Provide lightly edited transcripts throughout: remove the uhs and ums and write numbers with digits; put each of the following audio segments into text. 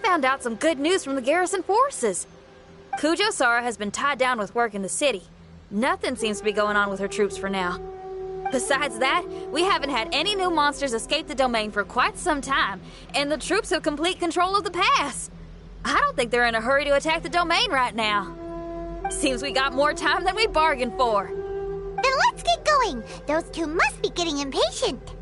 Found out some good news from the garrison forces. Kujo-Sara has been tied down with work in the city. Nothing seems to be going on with her troops for now. Besides that, we haven't had any new monsters escape the domain for quite some time, and the troops have complete control of the pass. I don't think they're in a hurry to attack the domain right now. Seems we got more time than we bargained for. Then let's get going. Those two must be getting impatient.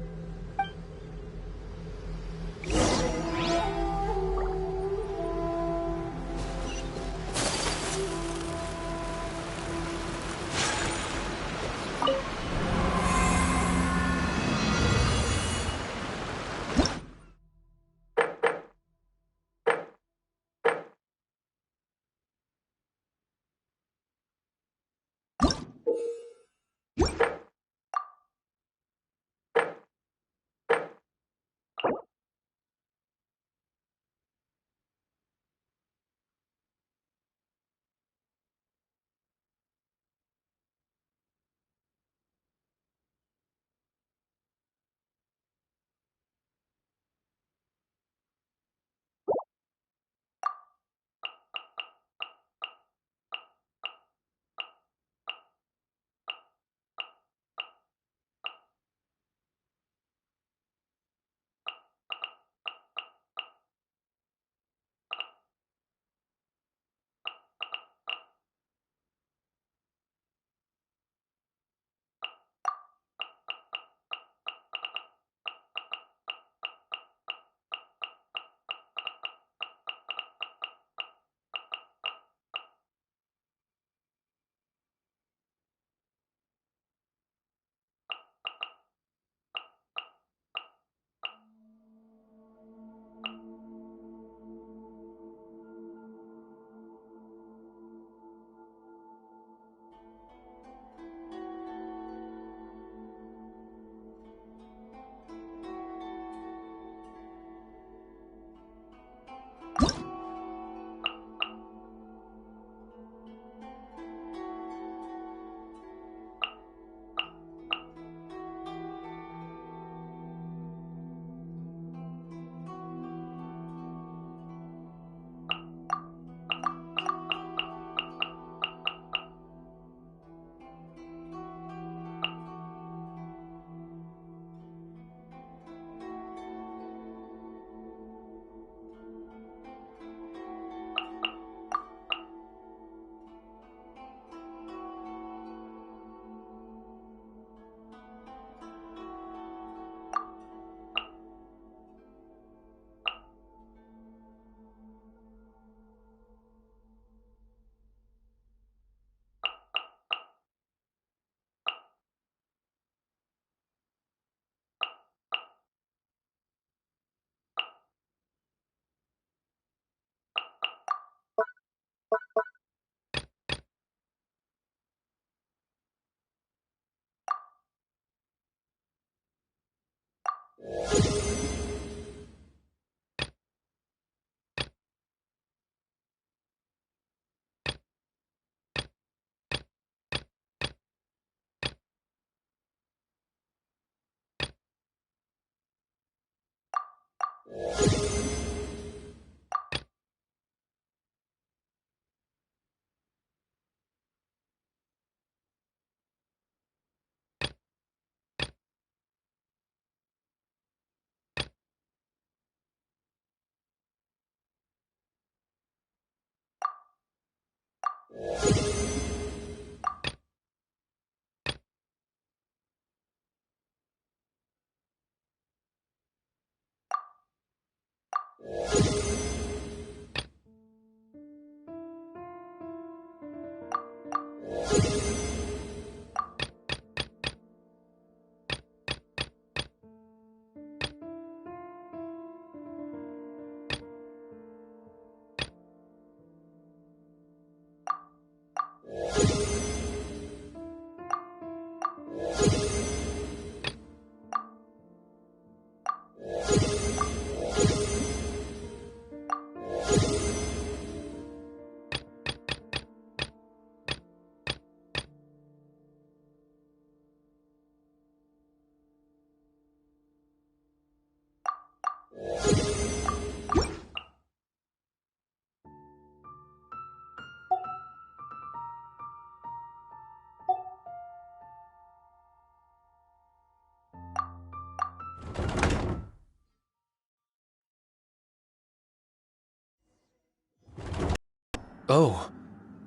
Oh,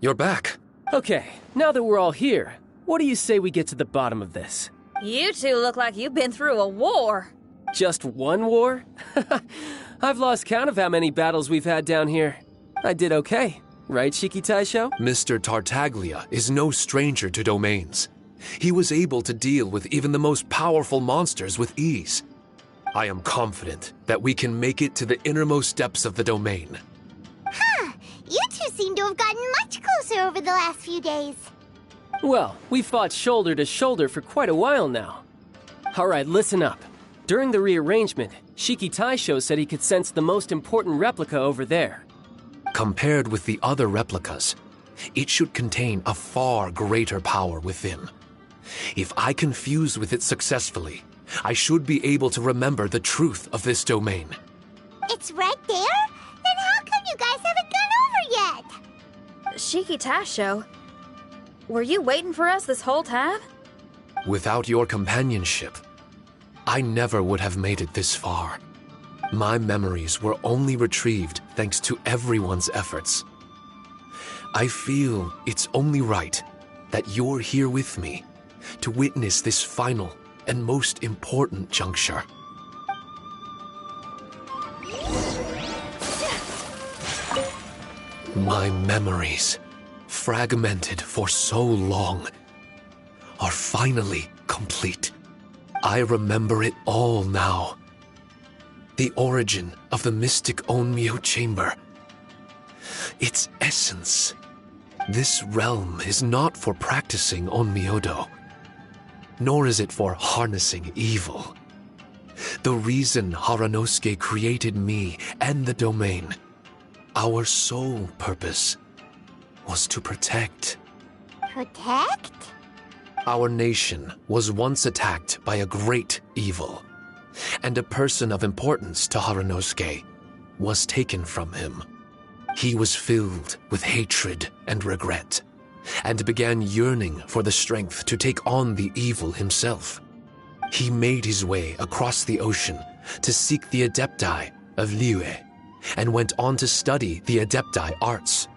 you're back. Okay, now that we're all here, what do you say we get to the bottom of this? You two look like you've been through a war. Just one war? I've lost count of how many battles we've had down here. I did okay, right, Shiki Taisho? Mr. Tartaglia is no stranger to domains. He was able to deal with even the most powerful monsters with ease. I am confident that we can make it to the innermost depths of the domain. Huh. You two seem to have gotten much closer over the last few days. Well, we fought shoulder to shoulder for quite a while now. Alright, listen up. During the rearrangement, Shiki Taisho said he could sense the most important replica over there. Compared with the other replicas, it should contain a far greater power within. If I can fuse with it successfully, I should be able to remember the truth of this domain. It's right there? Then how come you guys haven't gone over yet? Shiki Taisho, were you waiting for us this whole time? Without your companionship, I never would have made it this far. My memories were only retrieved thanks to everyone's efforts. I feel it's only right that you're here with me to witness this final and most important juncture. My memories, fragmented for so long, are finally complete. I remember it all now. The origin of the mystic Onmyo chamber. Its essence. This realm is not for practicing Onmyodo, nor is it for harnessing evil. The reason Haranosuke created me and the domain, our sole purpose, was to protect. Protect? Our nation was once attacked by a great evil, and a person of importance to Haranosuke was taken from him. He was filled with hatred and regret, and began yearning for the strength to take on the evil himself. He made his way across the ocean to seek the Adepti of Liyue, and went on to study the Adepti arts.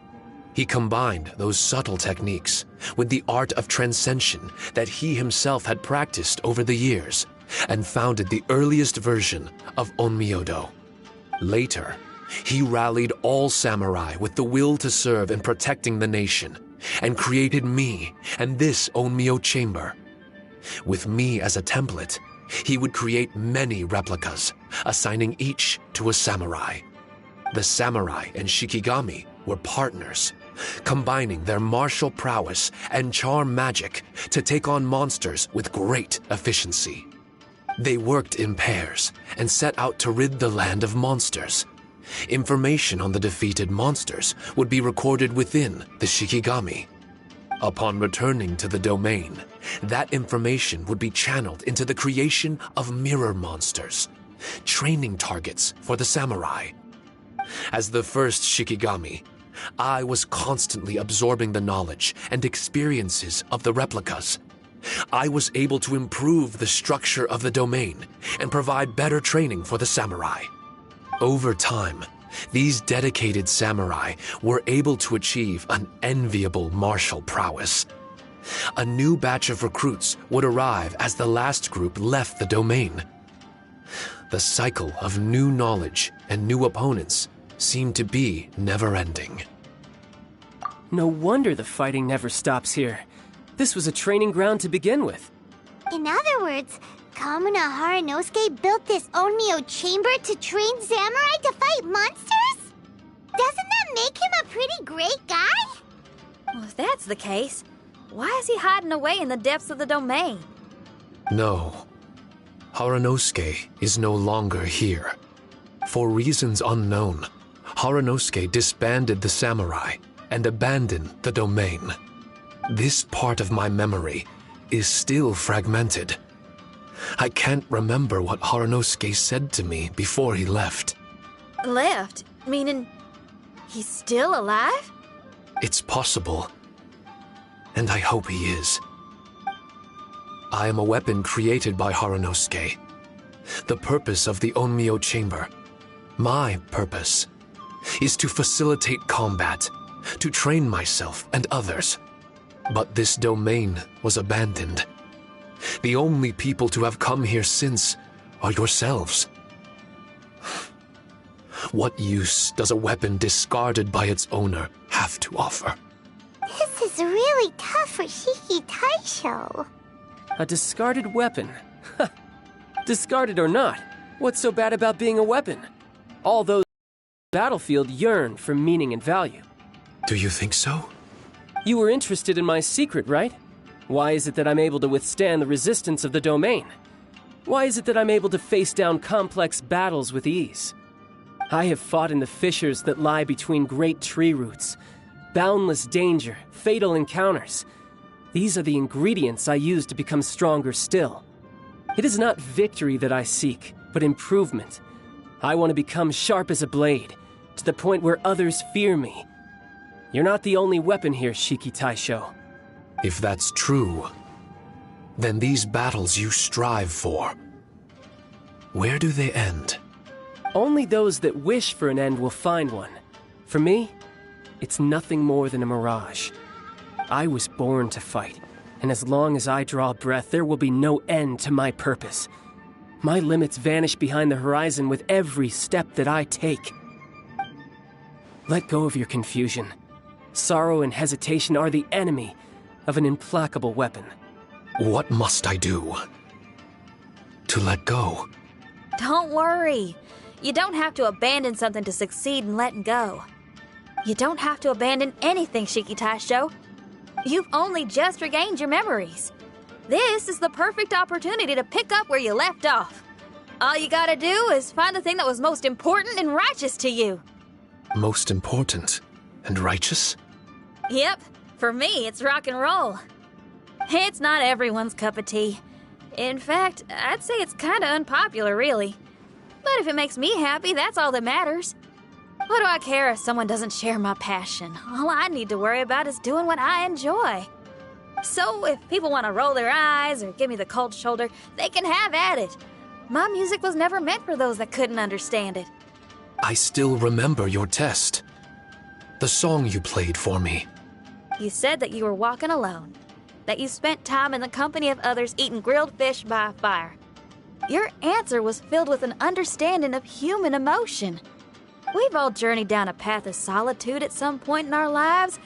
He combined those subtle techniques with the art of transcension that he himself had practiced over the years, and founded the earliest version of Onmyodo. Later, he rallied all samurai with the will to serve in protecting the nation, and created me and this Onmyo chamber. With me as a template, he would create many replicas, assigning each to a samurai. The samurai and Shikigami were partners, combining their martial prowess and charm magic to take on monsters with great efficiency. They worked in pairs and set out to rid the land of monsters. Information on the defeated monsters would be recorded within the Shikigami. Upon returning to the domain, that information would be channeled into the creation of mirror monsters, training targets for the samurai. As the first Shikigami, I was constantly absorbing the knowledge and experiences of the replicas. I was able to improve the structure of the domain and provide better training for the samurai. Over time, these dedicated samurai were able to achieve an enviable martial prowess. A new batch of recruits would arrive as the last group left the domain. The cycle of new knowledge and new opponents seemed to be never-ending. No wonder the fighting never stops here. This was a training ground to begin with. In other words, Kamuna Haranosuke built this Onmyo chamber to train samurai to fight monsters? Doesn't that make him a pretty great guy? Well, if that's the case, why is he hiding away in the depths of the domain? No. Haranosuke is no longer here. For reasons unknown, Haranosuke disbanded the samurai and abandoned the domain. This part of my memory is still fragmented. I can't remember what Haranosuke said to me before he left. Left? Meaning he's still alive? It's possible, and I hope he is. I am a weapon created by Haranosuke. The purpose of the Onmyo chamber, my purpose, is to facilitate combat, to train myself and others. But this domain was abandoned. The only people to have come here since are yourselves. What use does a weapon discarded by its owner have to offer? This is really tough for Shiki Taisho. A discarded weapon. Discarded or not, what's so bad about being a weapon? All those on the battlefield yearn for meaning and value. Do you think so? You were interested in my secret, right? Why is it that I'm able to withstand the resistance of the domain? Why is it that I'm able to face down complex battles with ease? I have fought in the fissures that lie between great tree roots. Boundless danger, fatal encounters. These are the ingredients I use to become stronger still. It is not victory that I seek, but improvement. I want to become sharp as a blade, to the point where others fear me. You're not the only weapon here, Shiki Taisho. If that's true, then these battles you strive for, where do they end? Only those that wish for an end will find one. For me, it's nothing more than a mirage. I was born to fight, and as long as I draw breath, there will be no end to my purpose. My limits vanish behind the horizon with every step that I take. Let go of your confusion. Sorrow and hesitation are the enemy of an implacable weapon. What must I do to let go? Don't worry. You don't have to abandon something to succeed in letting go. You don't have to abandon anything, Shiki Taisho. You've only just regained your memories. This is the perfect opportunity to pick up where you left off. All you gotta do is find the thing that was most important and righteous to you. Most important and righteous? Yep, for me, it's rock and roll. It's not everyone's cup of tea. In fact, I'd say it's kinda unpopular, really. But if it makes me happy, that's all that matters. What do I care if someone doesn't share my passion? All I need to worry about is doing what I enjoy. So if people want to roll their eyes or give me the cold shoulder, they can have at it. My music was never meant for those that couldn't understand it. I still remember your test. The song you played for me. You said that you were walking alone, that you spent time in the company of others eating grilled fish by a fire. Your answer was filled with an understanding of human emotion. We've all journeyed down a path of solitude at some point in our lives.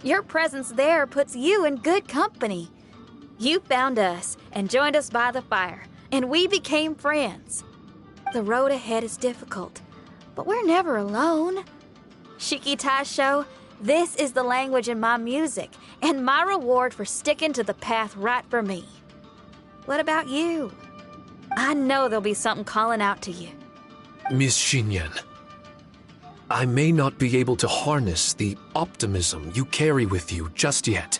Your presence there puts you in good company. You found us and joined us by the fire, and we became friends. The road ahead is difficult, but we're never alone. Shiki Taisho, this is the language in my music, and my reward for sticking to the path right for me. What about you? I know there'll be something calling out to you. Miss Xinyan, I may not be able to harness the optimism you carry with you just yet.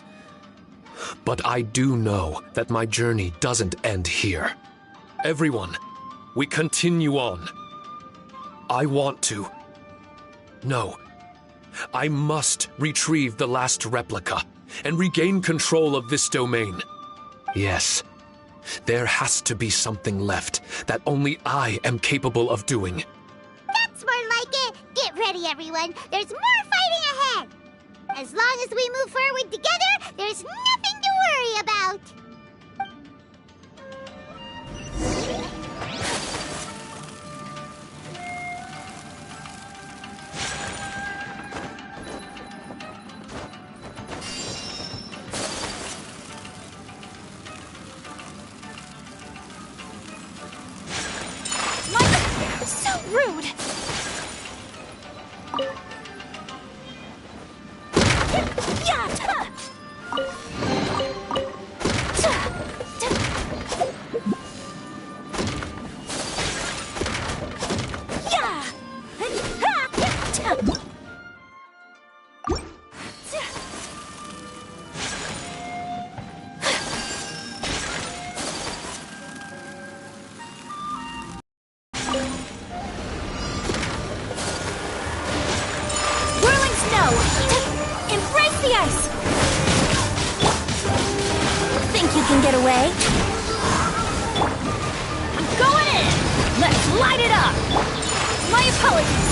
But I do know that my journey doesn't end here. Everyone, we continue on. I want to. No. I must retrieve the last replica and regain control of this domain. Yes. There has to be something left that only I am capable of doing. That's more like it. Get ready, everyone. There's more fighting ahead. As long as we move forward together, there's nothing to worry about. So rude! Embrace the ice! Think you can get away? I'm going in! Let's light it up! My apologies!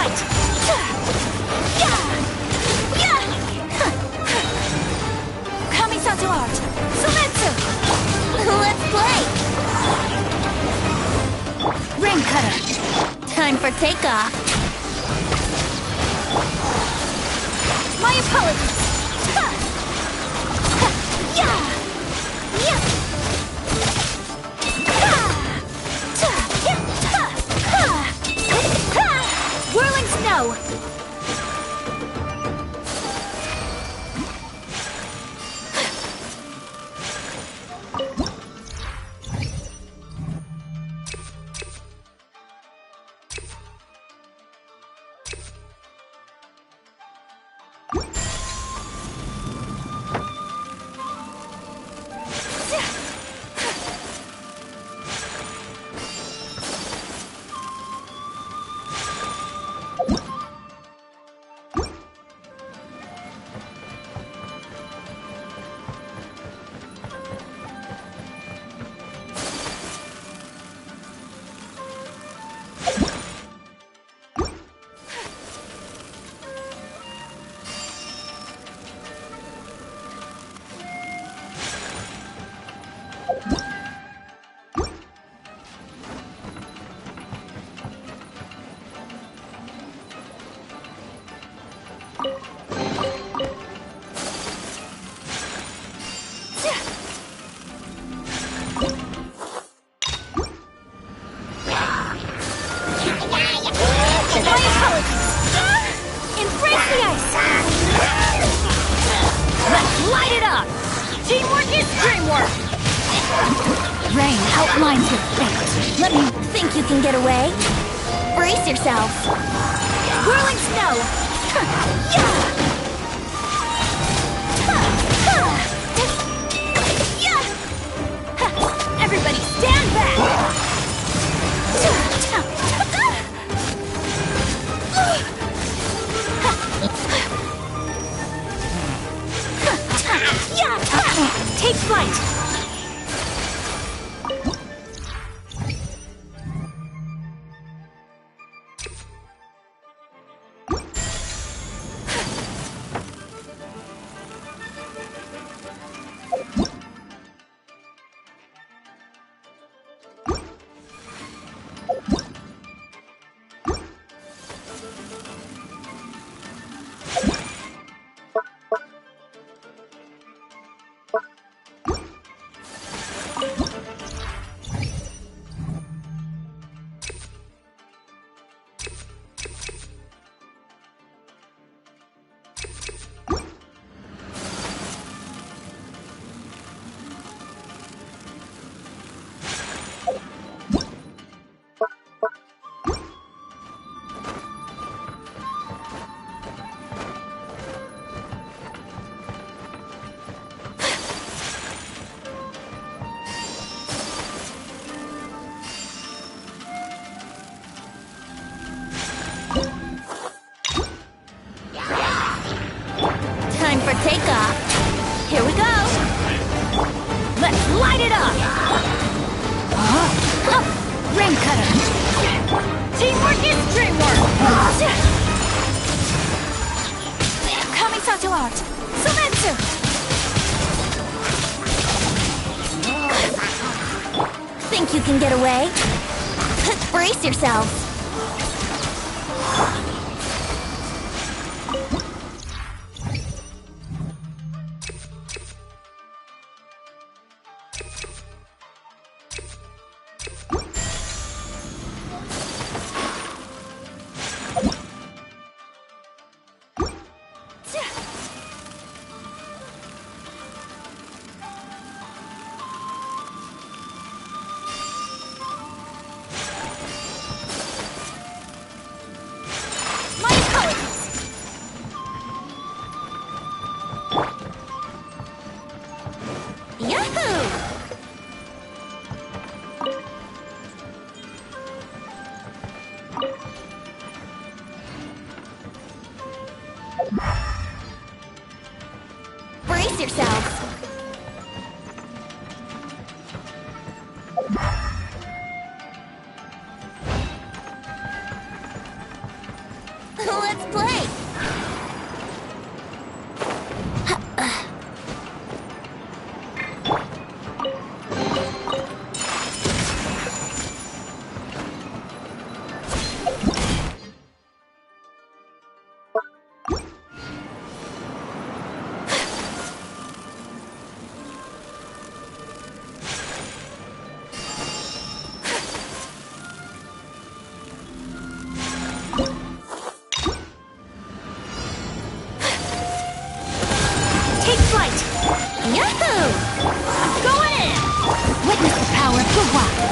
flight! Kamisato art! Sumetsu! Let's play! Rain cutter! Time for takeoff. My apologies! Whirling snow! Light it up! Teamwork is dreamwork! Rain outlines your fate. Let me think you can get away. Brace yourself. Whirling snow! Everybody stand back! Take flight! Time for takeoff. Here we go! Let's light it up! Rain cutter. Teamwork is dreamwork! Kamisato art! Sumetsu! Think you can get away? Brace yourselves. My apologies! Yahoo! Brace yourselves.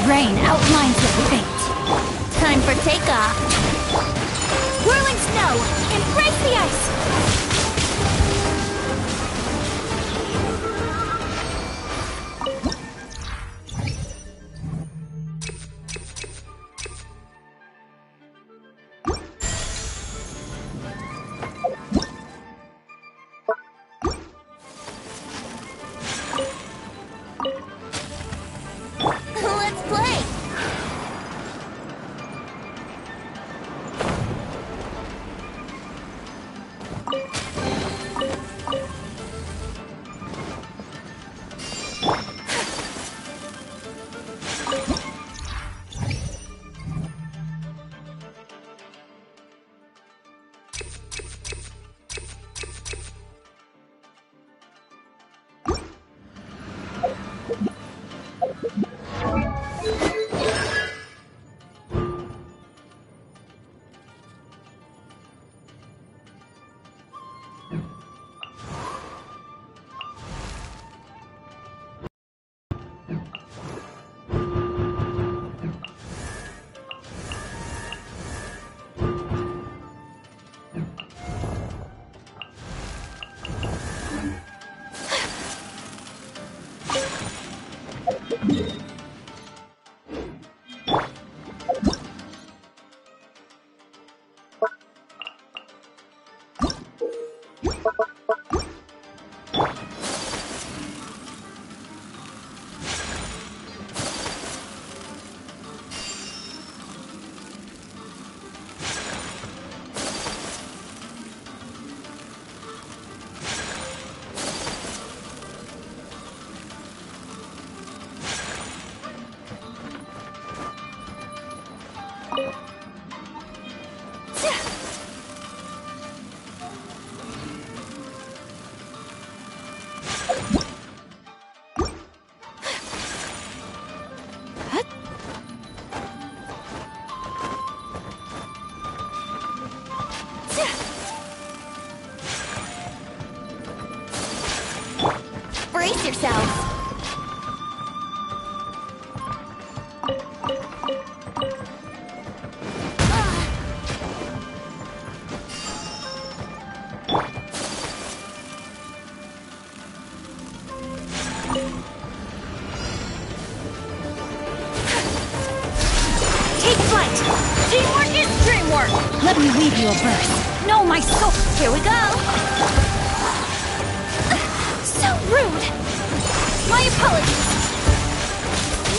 Rain outlines your fate. Time for takeoff. Whirling snow, embrace the ice. Let's play. Brace yourself. Take flight. Teamwork is dreamwork. Let me weave you a verse. Know my soul. Here we go. So rude. My apologies.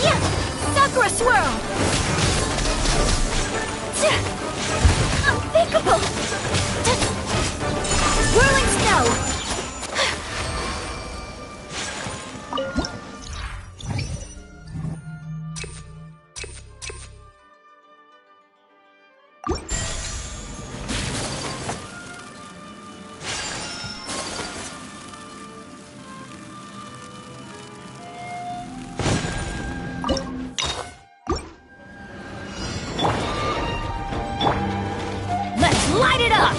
Yeah. Sakura swirl. Unthinkable. Whirling snow. Light it up!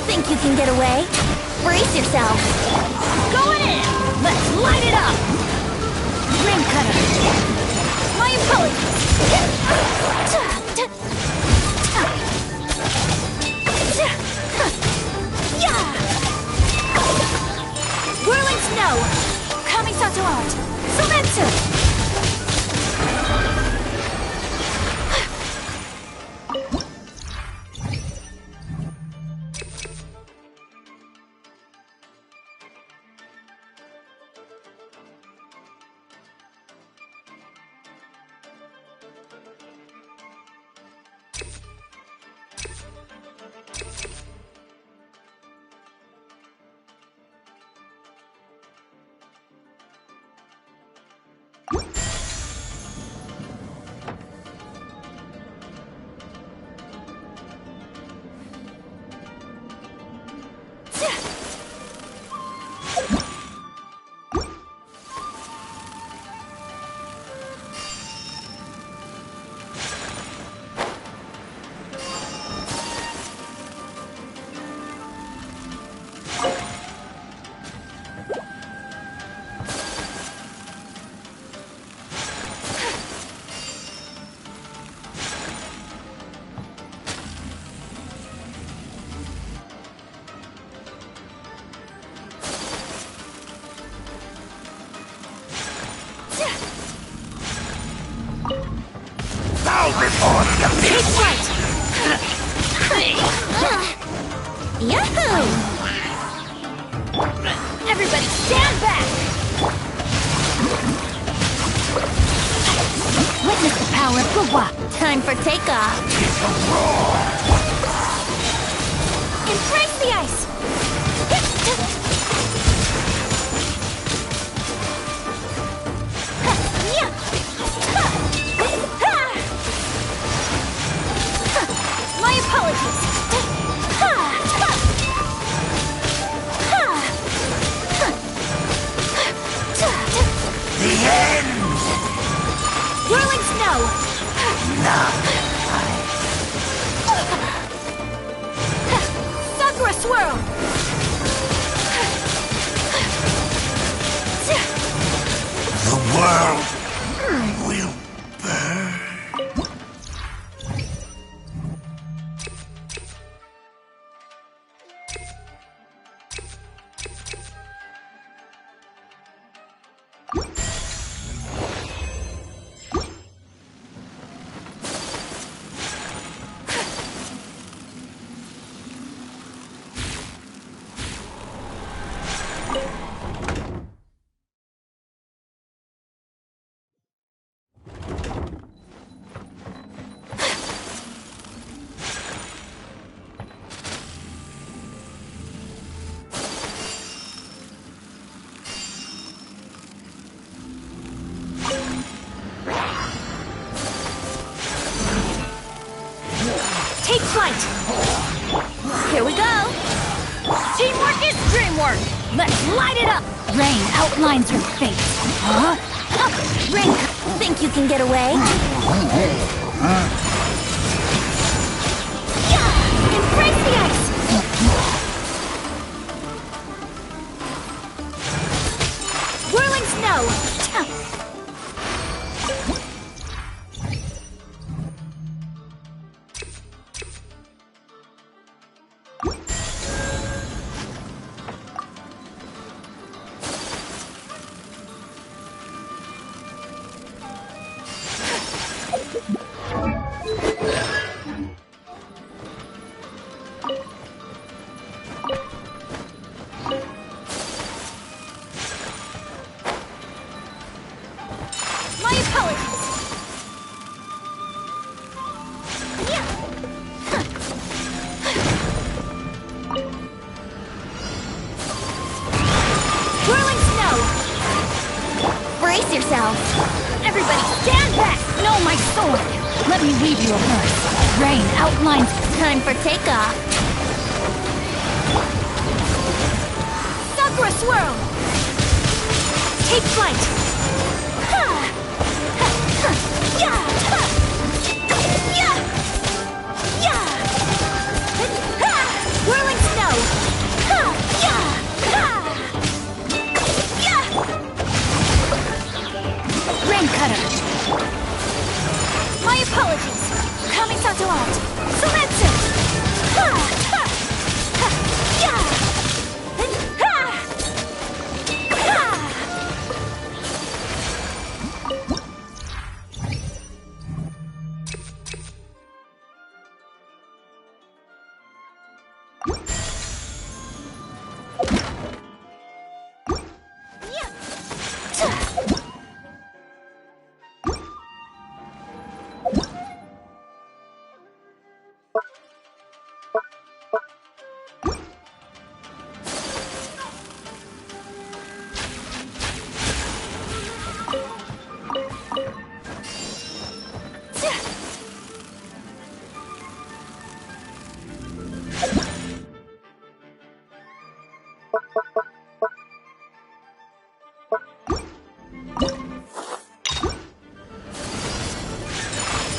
Think you can get away? Brace yourself! Going in! Let's light it up! Rim cutter! My apologies! Whirling snow! Kamisato art! Sometsu! You Everybody stand back! Witness the power of Gugwa. Time for takeoff. Embrace the ice! My apologies! The end! Whirling snow! Sakura swirl! The world will burn. Take flight! Here we go! Teamwork is dreamwork! Let's light it up! Rain outlines your fate. Huh? Rain, think you can get away? Yeah! Embrace the ice! Whirling snow! My apologies! Whirling snow! Brace yourselves. Everybody stand back! No, my sword. Let me weave you a verse. Rain outlines. Time for takeoff. Sakura swirl! Take flight! Whirling snow! Rain cutter. My apologies! Kamisato out! Sumetsu!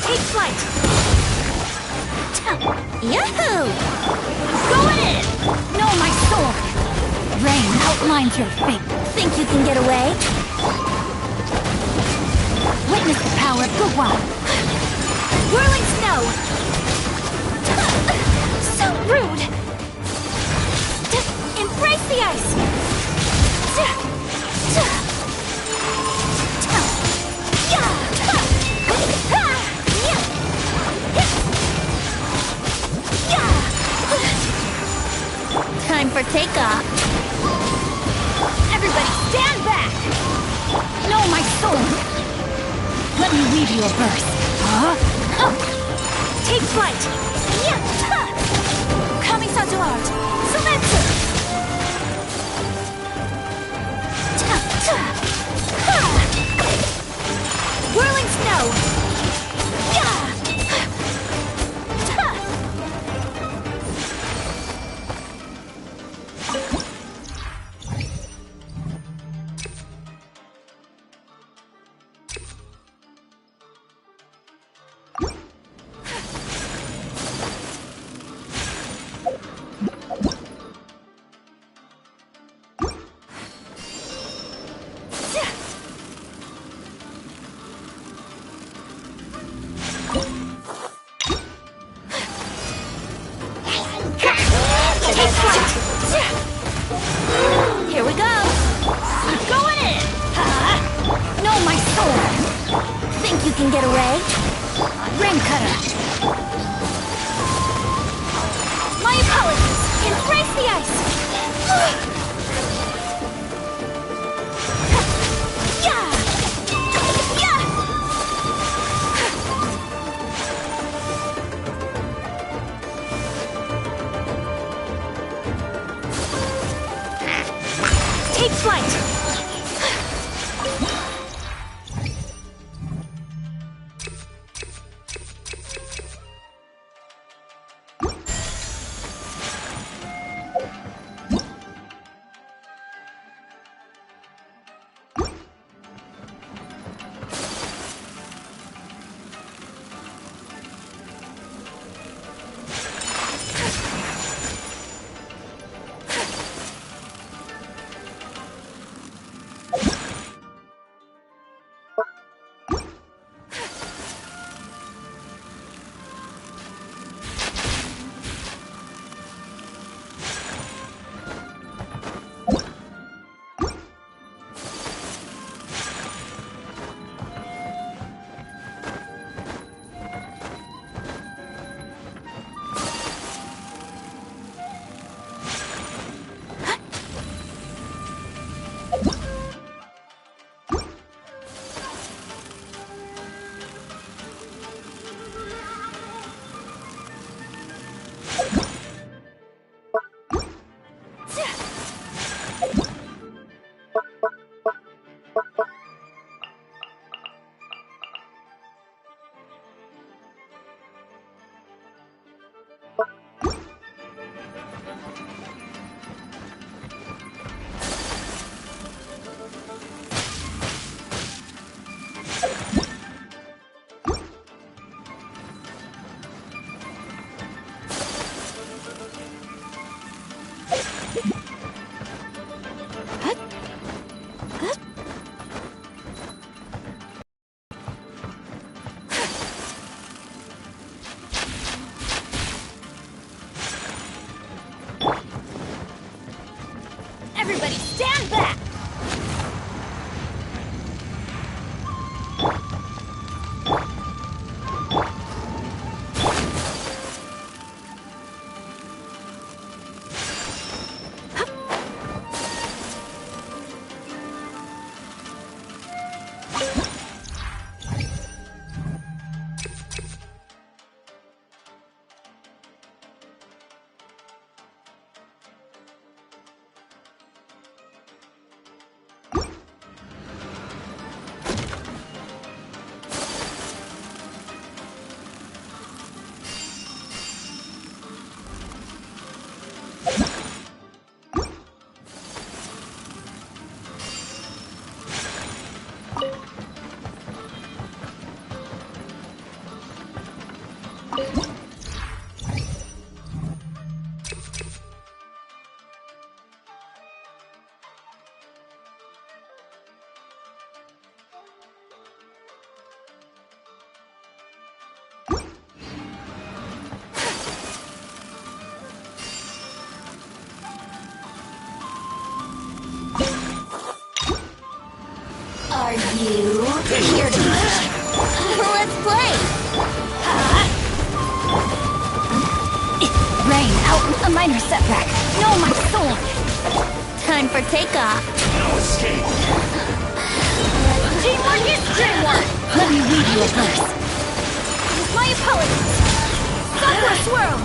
Take flight! Yahoo! Going in! No, my sword. Rain outlines your fate. Think you can get away? Witness the power of Gugwa. Whirling snow! So rude! Embrace the ice! Time for takeoff. meteor burst. Take flight. Kamisa art. Sumetsu. Whirling snow. Here we go! Going in! No, my sword! Think you can get away? Rain cutter! My apologies! Embrace the ice! Yeah! Yeah! Take flight! Everybody stand back! Are you here to let's play? Rain out, a minor setback. No, my soul. Time for takeoff. No escape. Teamwork! Extreme one! Let me read you a verse. My apologies! Sakura swirl!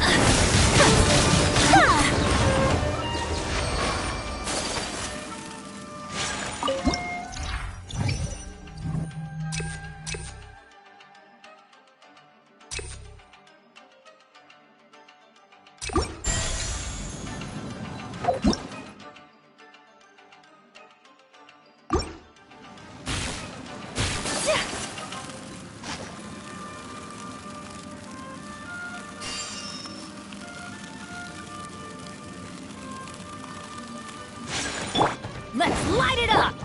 Let's light it up!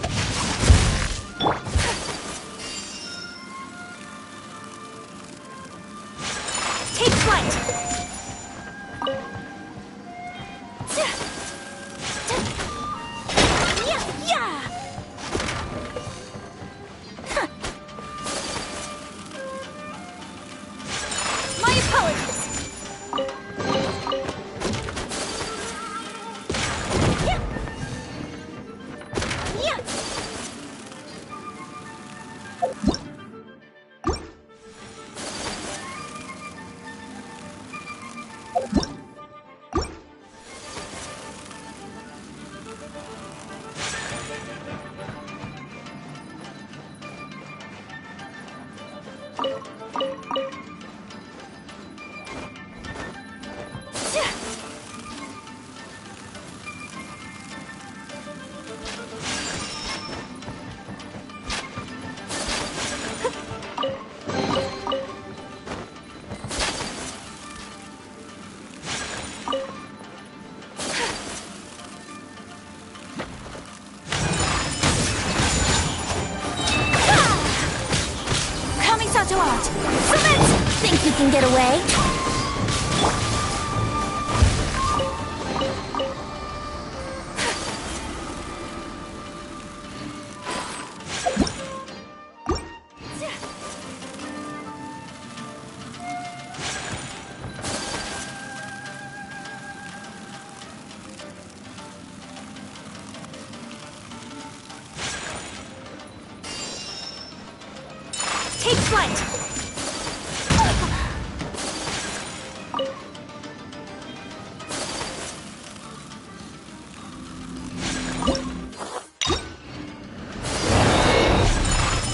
Take flight! Yeah! My apologies! Submit! Think you can get away? Take flight!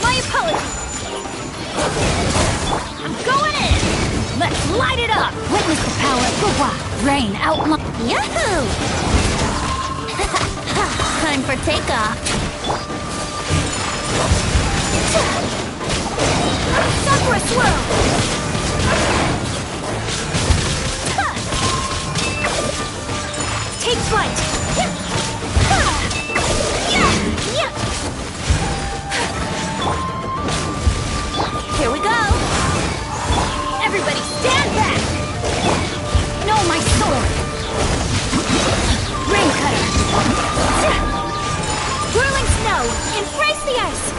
My apologies! I'm going in! Let's light it up! Witness the power of the wild rain out my... Yahoo! Time for takeoff! Sakura swirl! Take flight! Here we go! Everybody stand back! No, my sword! Rain cutter! Whirling snow! Embrace the ice!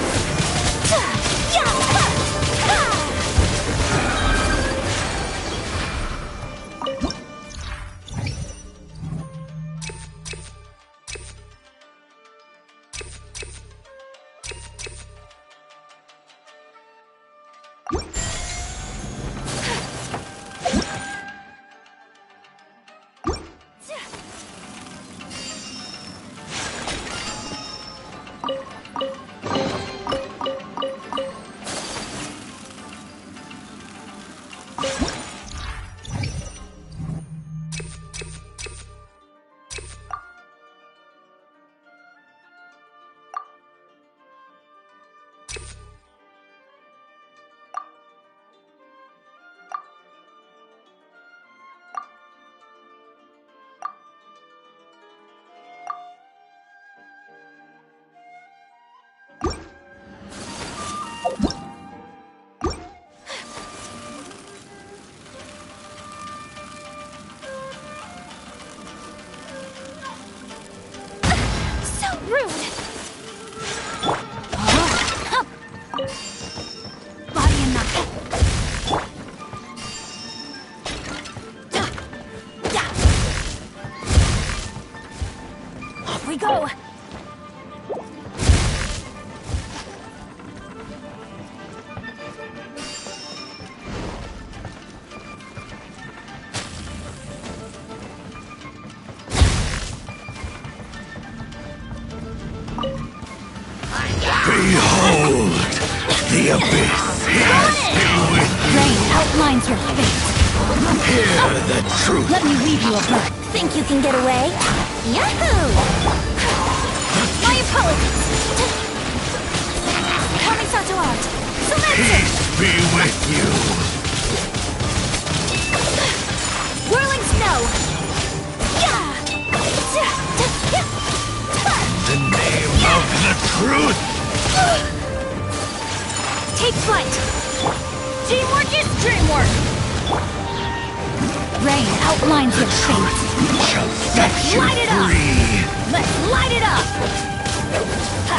The abyss has been with Rain outlines your fate. hear the truth. Let me weave you a bird. Think you can get away? Yahoo! My apologies. Coming to art. Peace be with you. Whirling snow. The name of the truth. Take flight. Teamwork is dreamwork. Rain outlines your fate. Shall set you Light it up. free. Let's light it up.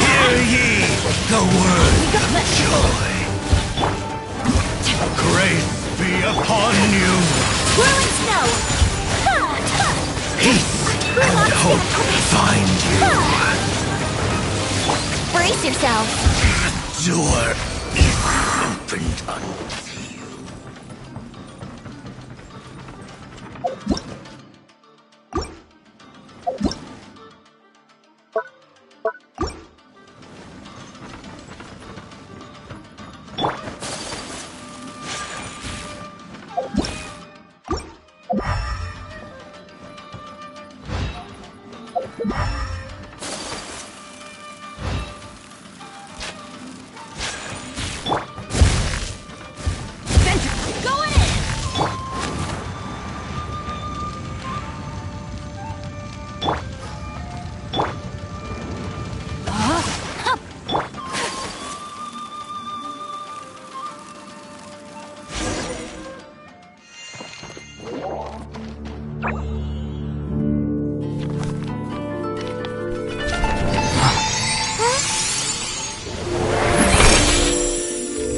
Hear ye the words of joy. Grace be upon you. Whirling snow. Peace and hope find you. Brace yourself. The door is opened unto you.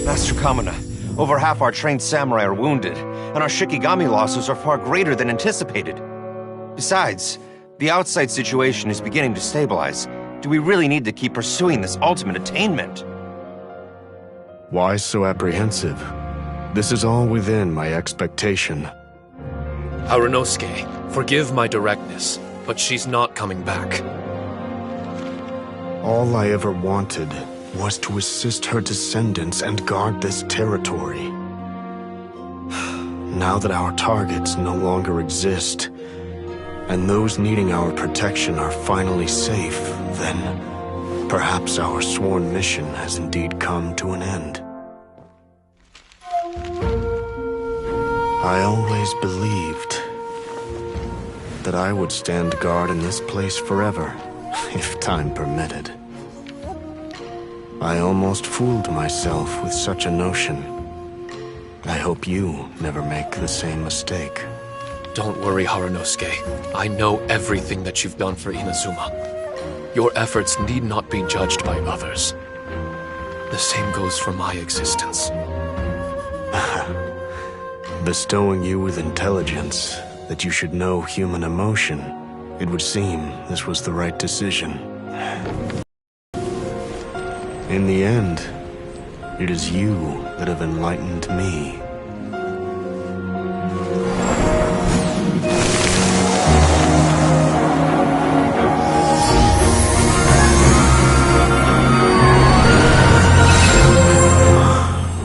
Master Kamina, over half our trained samurai are wounded, and our Shikigami losses are far greater than anticipated. Besides, the outside situation is beginning to stabilize. Do we really need to keep pursuing this ultimate attainment? Why so apprehensive? This is all within my expectation. Harunosuke, forgive my directness, but she's not coming back. All I ever wanted was to assist her descendants and guard this territory. Now that our targets no longer exist, and those needing our protection are finally safe, then perhaps our sworn mission has indeed come to an end. I always believed that I would stand guard in this place forever, if time permitted. I almost fooled myself with such a notion. I hope you never make the same mistake. Don't worry, Harunosuke. I know everything that you've done for Inazuma. Your efforts need not be judged by others. The same goes for my existence. Bestowing you with intelligence, that you should know human emotion, it would seem this was the right decision. In the end, it is you that have enlightened me.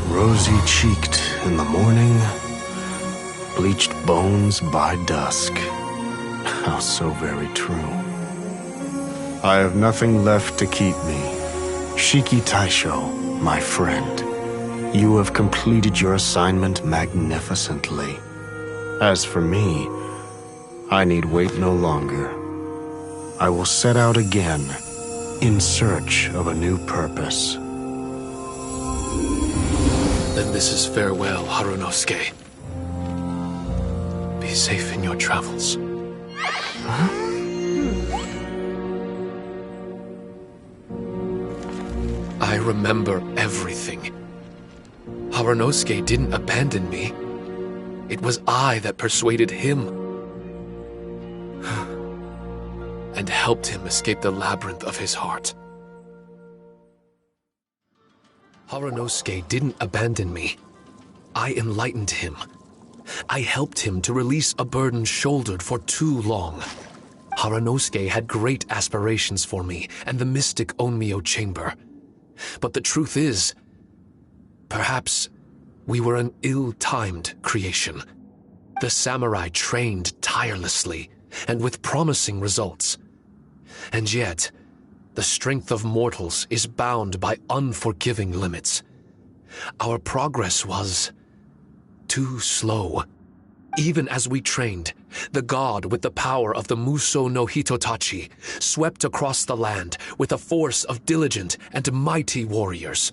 Rosy-cheeked in the morning, bleached bones by dusk. How so very true. I have nothing left to keep me. Shiki Taisho, my friend, you have completed your assignment magnificently. As for me, I need wait no longer. I will set out again, in search of a new purpose. Then this is farewell, Harunosuke. Be safe in your travels. I remember everything. Harunosuke didn't abandon me. It was I that persuaded him. And helped him escape the labyrinth of his heart. Harunosuke didn't abandon me. I enlightened him. I helped him to release a burden shouldered for too long. Harunosuke had great aspirations for me and the mystic Onmyo chamber. But the truth is, Perhaps we were an ill-timed creation. The samurai trained tirelessly and with promising results. And yet, the strength of mortals is bound by unforgiving limits. Our progress was too slow. Even as we trained, the god with the power of the Muso no Hitotachi swept across the land with a force of diligent and mighty warriors.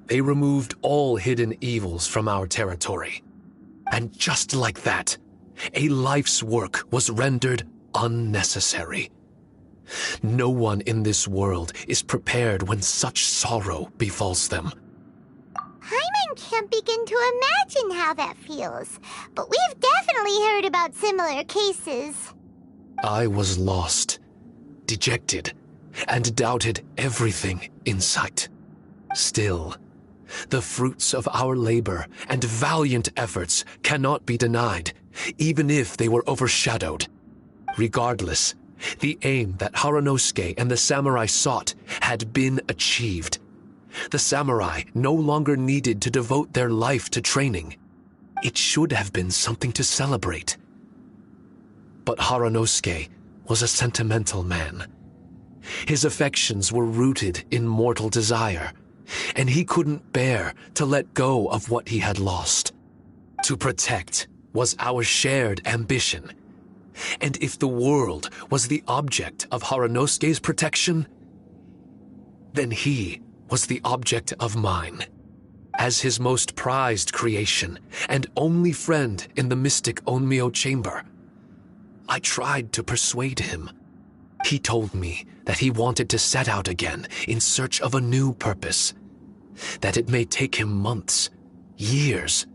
They removed all hidden evils from our territory. And just like that, a life's work was rendered unnecessary. No one in this world is prepared when such sorrow befalls them. Paimon can't begin to imagine how that feels, but we've definitely heard about similar cases. I was lost, dejected, and doubted everything in sight. Still, the fruits of our labor and valiant efforts cannot be denied, even if they were overshadowed. Regardless, the aim that Haranosuke and the samurai sought had been achieved. The samurai no longer needed to devote their life to training. It should have been something to celebrate. But Haranosuke was a sentimental man. His affections were rooted in mortal desire, and he couldn't bear to let go of what he had lost. To protect was our shared ambition. And if the world was the object of Haranosuke's protection, then he was the object of mine. As his most prized creation and only friend in the mystic Onmyo chamber, I tried to persuade him. He told me that he wanted to set out again in search of a new purpose, that it may take him months, years,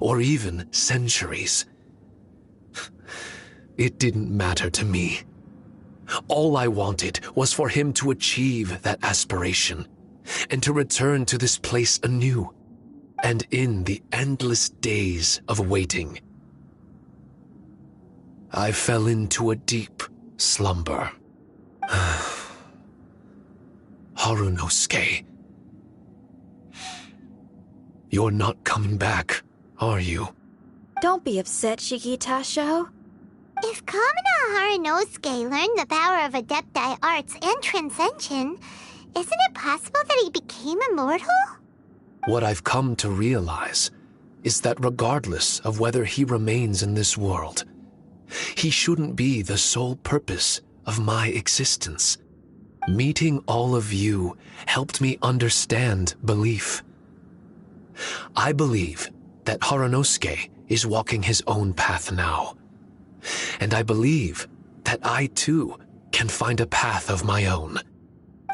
or even centuries. It didn't matter to me. All I wanted was for him to achieve that aspiration, and to return to this place anew, and in the endless days of waiting, I fell into a deep slumber. Harunosuke, you're not coming back, are you? Don't be upset, Shikitasho. If Kamina Haranosuke learned the power of Adepti arts and Transcension, isn't it possible that he became immortal? What I've come to realize is that regardless of whether he remains in this world, he shouldn't be the sole purpose of my existence. Meeting all of you helped me understand belief. I believe that Haranosuke is walking his own path now. And I believe that I too can find a path of my own.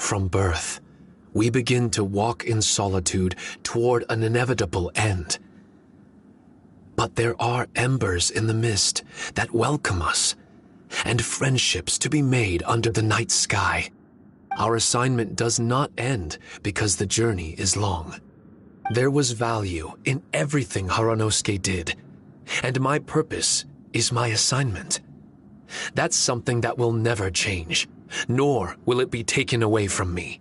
From birth, we begin to walk in solitude toward an inevitable end. But there are embers in the mist that welcome us, and friendships to be made under the night sky. Our assignment does not end because the journey is long. There was value in everything Haranosuke did, and my purpose is my assignment. That's something that will never change, nor will it be taken away from me.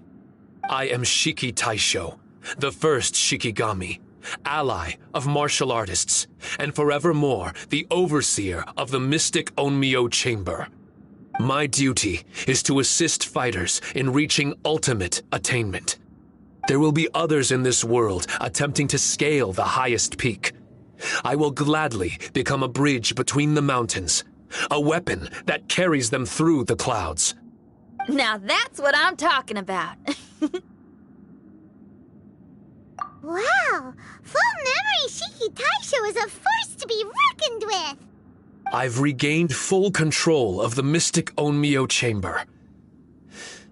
I am Shiki Taisho, the first Shikigami, ally of martial artists, and forevermore the overseer of the mystic Onmyo chamber. My duty is to assist fighters in reaching ultimate attainment. There will be others in this world attempting to scale the highest peak. I will gladly become a bridge between the mountains, a weapon that carries them through the clouds. Now that's what I'm talking about. Wow! Full memory Shiki Taisho is a force to be reckoned with! I've regained full control of the mystic Onmyo chamber.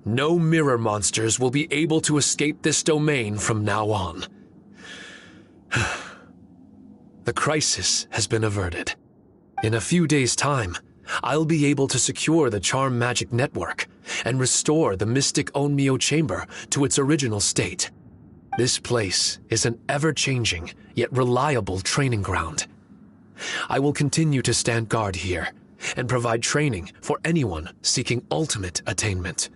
No mirror monsters will be able to escape this domain from now on. The crisis has been averted. In a few days' time, I'll be able to secure the charm magic network and restore the mystic Onmyo chamber to its original state. This place is an ever-changing yet reliable training ground. I will continue to stand guard here and provide training for anyone seeking ultimate attainment.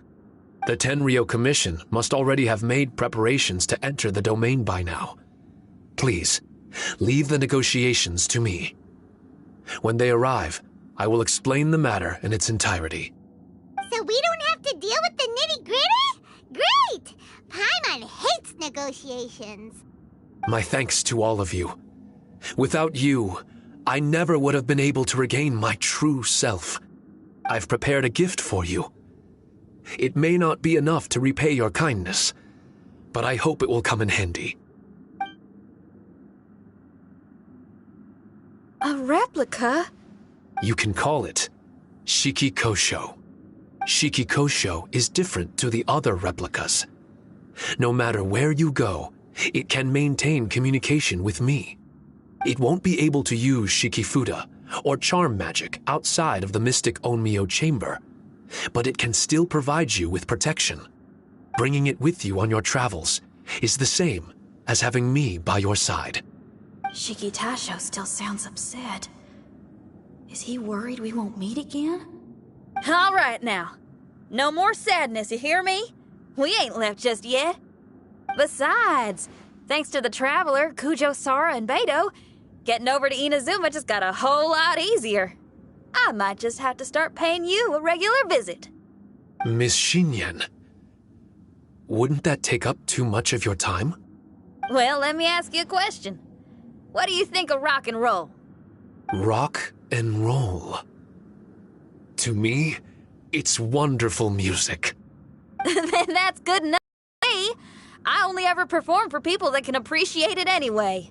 The Tenryo Commission must already have made preparations to enter the domain by now. Please, leave the negotiations to me. When they arrive, I will explain the matter in its entirety. So we don't have to deal with the nitty-gritty? Great! Paimon hates negotiations. My thanks to all of you. Without you, I never would have been able to regain my true self. I've prepared a gift for you. It may not be enough to repay your kindness, but I hope it will come in handy. A replica? You can call it Shikikosho. Shikikosho is different to the other replicas. No matter where you go, it can maintain communication with me. It won't be able to use Shikifuda or charm magic outside of the Mystic Onmyo chamber, but it can still provide you with protection. Bringing it with you on your travels is the same as having me by your side. Shikitasho still sounds upset. Is he worried we won't meet again? All right now. No more sadness, you hear me? We ain't left just yet. Besides, thanks to the Traveler, Kujo, Sara, and Beidou, getting over to Inazuma just got a whole lot easier. I might just have to start paying you a regular visit. Miss Shinyan, wouldn't that take up too much of your time? Well, let me ask you a question. What do you think of rock and roll? Rock and roll. To me, it's wonderful music. Then that's good enough for me. I only ever perform for people that can appreciate it anyway.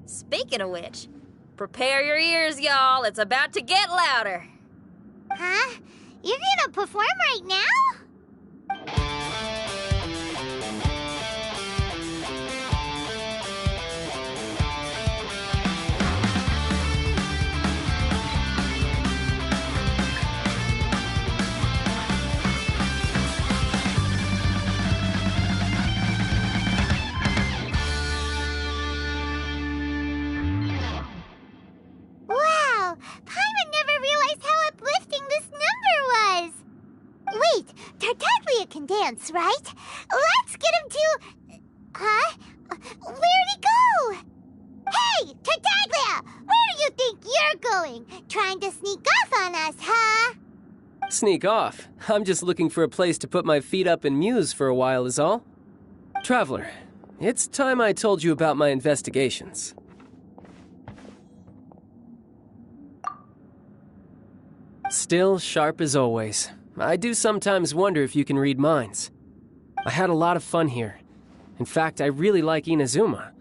Speaking of which, prepare your ears, y'all. It's about to get louder. Huh? You're gonna perform right now? Wow! Paimon never realized how uplifting this number was! Wait, Tartaglia can dance, right? Let's get him to... Huh? Where'd he go? Hey, Tartaglia! Where do you think you're going? Trying to sneak off on us, huh? Sneak off? I'm just looking for a place to put my feet up and muse for a while is all. Traveler, it's time I told you about my investigations. Still sharp as always. I do sometimes wonder if you can read minds. I had a lot of fun here. In fact, I really like Inazuma,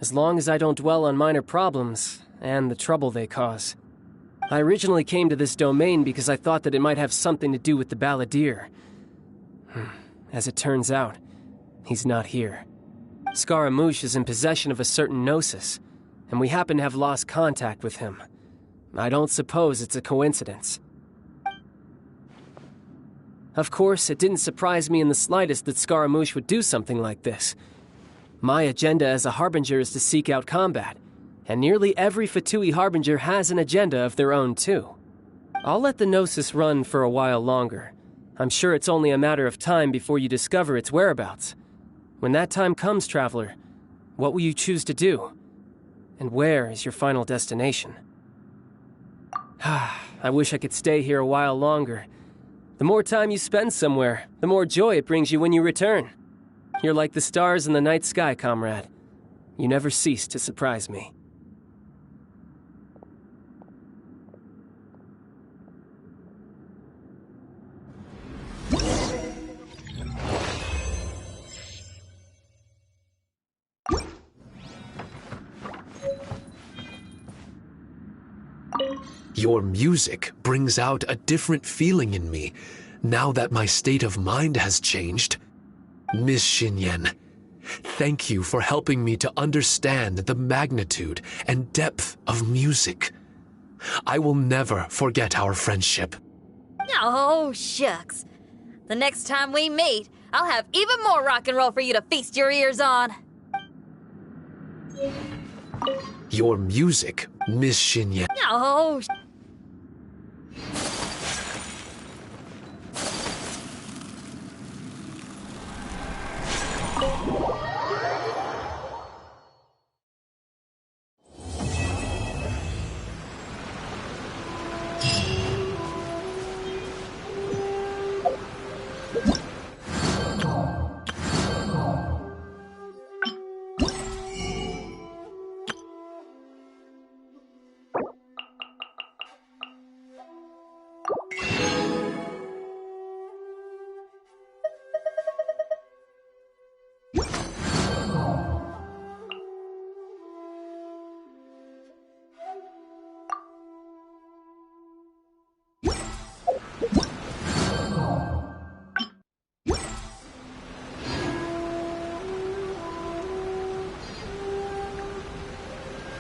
as long as I don't dwell on minor problems and the trouble they cause. I originally came to this domain because I thought that it might have something to do with the balladeer. As it turns out, he's not here. Scaramouche is in possession of a certain gnosis, and we happen to have lost contact with him. I don't suppose it's a coincidence. Of course, it didn't surprise me in the slightest that Scaramouche would do something like this. My agenda as a Harbinger is to seek out combat, and nearly every Fatui Harbinger has an agenda of their own too. I'll let the Gnosis run for a while longer. I'm sure it's only a matter of time before you discover its whereabouts. When that time comes, Traveler, what will you choose to do? And where is your final destination? I wish I could stay here a while longer. The more time you spend somewhere, the more joy it brings you when you return. You're like the stars in the night sky, comrade. You never cease to surprise me. Your music brings out a different feeling in me now that my state of mind has changed. Miss Shinyan, thank you for helping me to understand the magnitude and depth of music. I will never forget our friendship. Oh, shucks. The next time we meet, I'll have even more rock and roll for you to feast your ears on. Your music, Miss Shinyan. Oh,